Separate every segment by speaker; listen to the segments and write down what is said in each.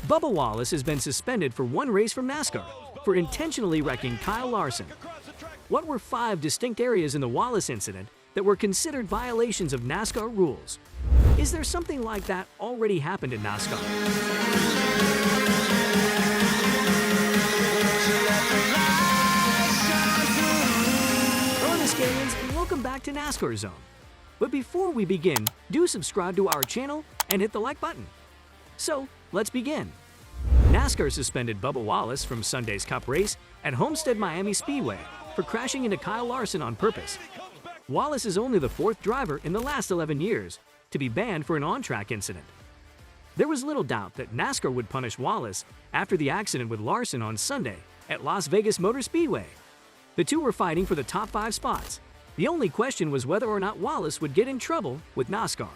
Speaker 1: Bubba Wallace has been suspended for one race from NASCAR for intentionally wrecking Kyle Larson. What were 5 distinct areas in the Wallace incident that were considered violations of NASCAR rules? Is there something like that already happened in NASCAR? Hello Nascarians, and welcome back to NASCAR Zone. But before we begin, do subscribe to our channel and hit the like button. So, let's begin. NASCAR suspended Bubba Wallace from Sunday's Cup race at Homestead Miami Speedway for crashing into Kyle Larson on purpose. Wallace is only the 4th driver in the last 11 years to be banned for an on-track incident. There was little doubt that NASCAR would punish Wallace after the accident with Larson on Sunday at Las Vegas Motor Speedway. The two were fighting for the top 5 spots. The only question was whether or not Wallace would get in trouble with NASCAR.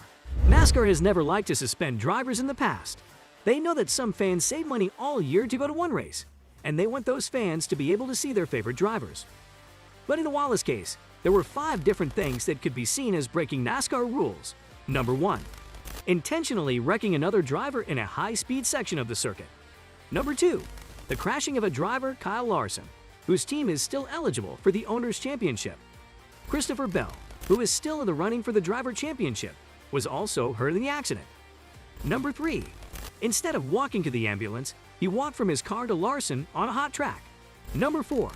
Speaker 1: NASCAR has never liked to suspend drivers in the past. They know that some fans save money all year to go to one race, and they want those fans to be able to see their favorite drivers. But in the Wallace case, there were 5 different things that could be seen as breaking NASCAR rules. Number 1. Intentionally wrecking another driver in a high-speed section of the circuit. Number 2. The crashing of a driver, Kyle Larson, whose team is still eligible for the Owners' Championship. Christopher Bell, who is still in the running for the Driver Championship, was also hurt in the accident. Number 3. Instead of walking to the ambulance, he walked from his car to Larson on a hot track. Number 4.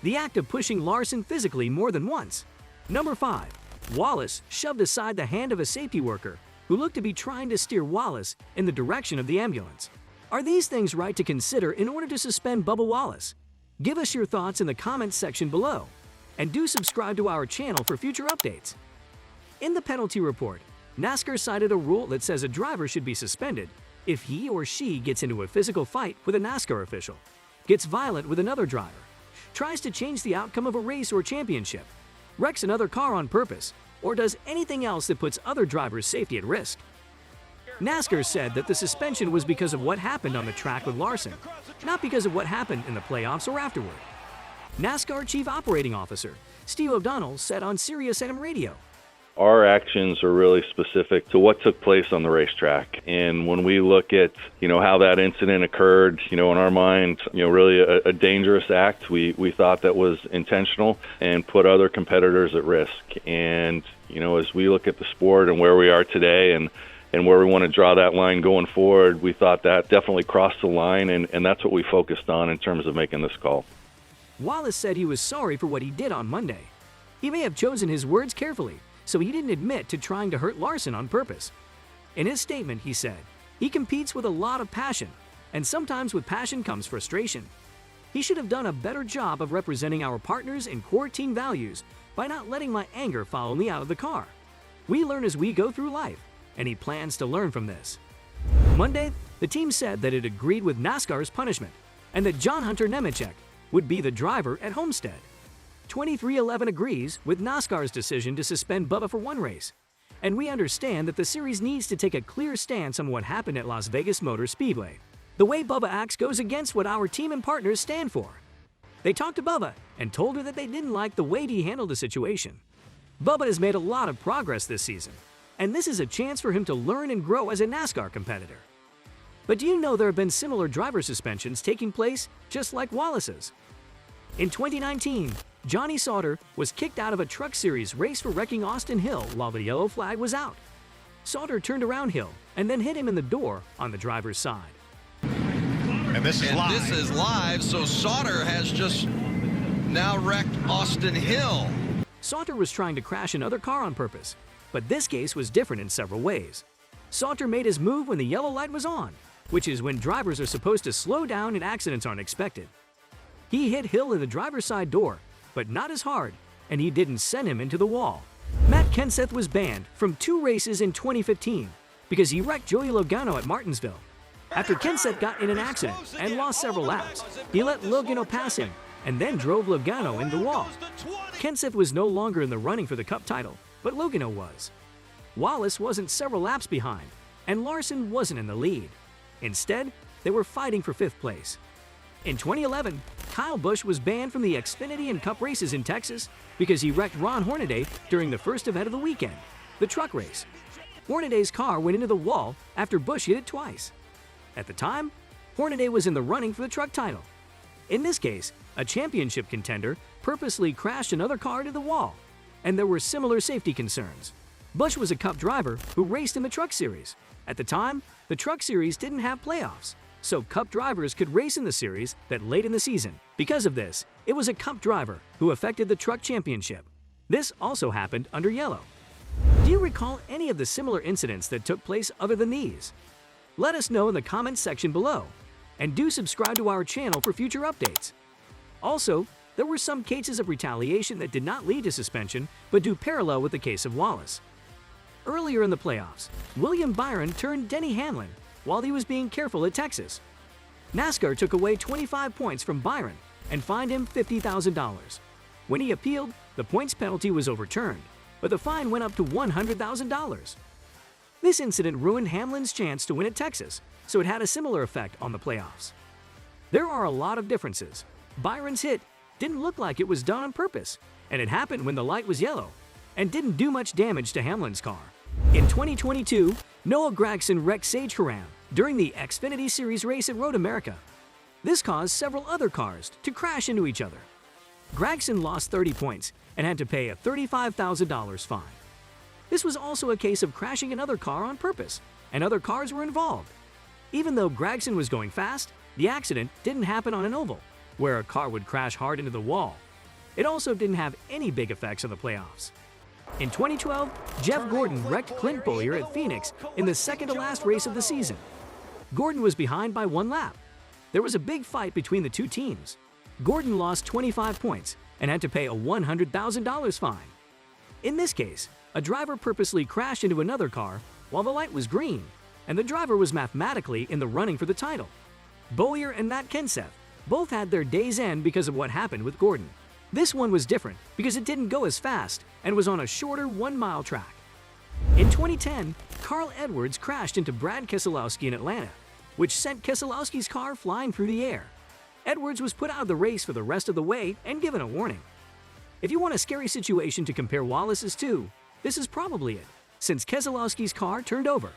Speaker 1: The act of pushing Larson physically more than once. Number 5. Wallace shoved aside the hand of a safety worker who looked to be trying to steer Wallace in the direction of the ambulance. Are these things right to consider in order to suspend Bubba Wallace? Give us your thoughts in the comments section below, and do subscribe to our channel for future updates. In the penalty report, NASCAR cited a rule that says a driver should be suspended if he or she gets into a physical fight with a NASCAR official, gets violent with another driver, tries to change the outcome of a race or championship, wrecks another car on purpose, or does anything else that puts other drivers' safety at risk. NASCAR said that the suspension was because of what happened on the track with Larson, not because of what happened in the playoffs or afterward. NASCAR Chief Operating Officer Steve O'Donnell said on Sirius XM Radio,
Speaker 2: "Our actions are really specific to what took place on the racetrack. And when we look at, how that incident occurred, in our mind, really a dangerous act. We thought that was intentional and put other competitors at risk. And, as we look at the sport and where we are today and where we want to draw that line going forward, we thought that definitely crossed the line, and that's what we focused on in terms of making this call."
Speaker 1: Wallace said he was sorry for what he did on Monday. He may have chosen his words carefully, so he didn't admit to trying to hurt Larson on purpose. In his statement, he said, "He competes with a lot of passion, and sometimes with passion comes frustration. He should have done a better job of representing our partners and core team values by not letting my anger follow me out of the car. We learn as we go through life, and he plans to learn from this." Monday, the team said that it agreed with NASCAR's punishment and that John Hunter Nemechek would be the driver at Homestead. 2311 agrees with NASCAR's decision to suspend Bubba for one race, and we understand that the series needs to take a clear stance on what happened at Las Vegas Motor Speedway. The way Bubba acts goes against what our team and partners stand for. They talked to Bubba and told her that they didn't like the way he handled the situation. Bubba has made a lot of progress this season, and this is a chance for him to learn and grow as a NASCAR competitor. But do you know there have been similar driver suspensions taking place just like Wallace's? In 2019, Johnny Sauter was kicked out of a Truck Series race for wrecking Austin Hill while the yellow flag was out. Sauter turned around Hill and then hit him in the door on the driver's side.
Speaker 3: And this is live, so Sauter has just now wrecked Austin Hill.
Speaker 1: Sauter was trying to crash another car on purpose, but this case was different in several ways. Sauter made his move when the yellow light was on, which is when drivers are supposed to slow down and accidents aren't expected. He hit Hill in the driver's side door, but not as hard, and he didn't send him into the wall. Matt Kenseth was banned from 2 races in 2015 because he wrecked Joey Logano at Martinsville. After Kenseth got in an accident and lost several laps, he let Logano pass him and then drove Logano into the wall. Kenseth was no longer in the running for the Cup title, but Logano was. Wallace wasn't several laps behind, and Larson wasn't in the lead. Instead, they were fighting for 5th place. In 2011, Kyle Busch was banned from the Xfinity and Cup races in Texas because he wrecked Ron Hornaday during the first event of the weekend, the truck race. Hornaday's car went into the wall after Busch hit it twice. At the time, Hornaday was in the running for the truck title. In this case, a championship contender purposely crashed another car to the wall, and there were similar safety concerns. Busch was a Cup driver who raced in the Truck Series. At the time, the Truck Series didn't have playoffs, so Cup drivers could race in the series that late in the season. Because of this, it was a Cup driver who affected the Truck Championship. This also happened under yellow. Do you recall any of the similar incidents that took place other than these? Let us know in the comments section below, and do subscribe to our channel for future updates. Also, there were some cases of retaliation that did not lead to suspension but do parallel with the case of Wallace. Earlier in the playoffs, William Byron turned Denny Hamlin while he was being careful at Texas. NASCAR took away 25 points from Byron and fined him $50,000. When he appealed, the points penalty was overturned, but the fine went up to $100,000. This incident ruined Hamlin's chance to win at Texas, so it had a similar effect on the playoffs. There are a lot of differences. Byron's hit didn't look like it was done on purpose, and it happened when the light was yellow, and didn't do much damage to Hamlin's car. In 2022, Noah Gragson wrecked Sage Karam during the Xfinity Series race at Road America. This caused several other cars to crash into each other. Gragson lost 30 points and had to pay a $35,000 fine. This was also a case of crashing another car on purpose, and other cars were involved. Even though Gragson was going fast, the accident didn't happen on an oval, where a car would crash hard into the wall. It also didn't have any big effects on the playoffs. In 2012, Jeff Gordon wrecked Clint Bowyer at Phoenix in the second-to-last race of the season. Gordon was behind by 1 lap. There was a big fight between the two teams. Gordon lost 25 points and had to pay a $100,000 fine. In this case, a driver purposely crashed into another car while the light was green, and the driver was mathematically in the running for the title. Bowyer and Matt Kenseth both had their day's end because of what happened with Gordon. This one was different because it didn't go as fast and was on a shorter 1-mile track. In 2010, Carl Edwards crashed into Brad Keselowski in Atlanta, which sent Keselowski's car flying through the air. Edwards was put out of the race for the rest of the way and given a warning. If you want a scary situation to compare Wallace's to, this is probably it, since Keselowski's car turned over.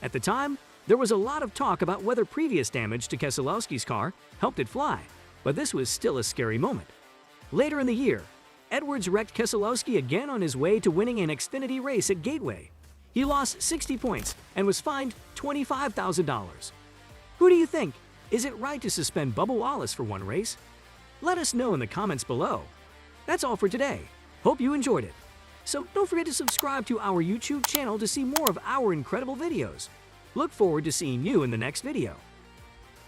Speaker 1: At the time, there was a lot of talk about whether previous damage to Keselowski's car helped it fly, but this was still a scary moment. Later in the year, Edwards wrecked Keselowski again on his way to winning an Xfinity race at Gateway. He lost 60 points and was fined $25,000. Who do you think? Is it right to suspend Bubba Wallace for one race? Let us know in the comments below. That's all for today. Hope you enjoyed it. So don't forget to subscribe to our YouTube channel to see more of our incredible videos. Look forward to seeing you in the next video.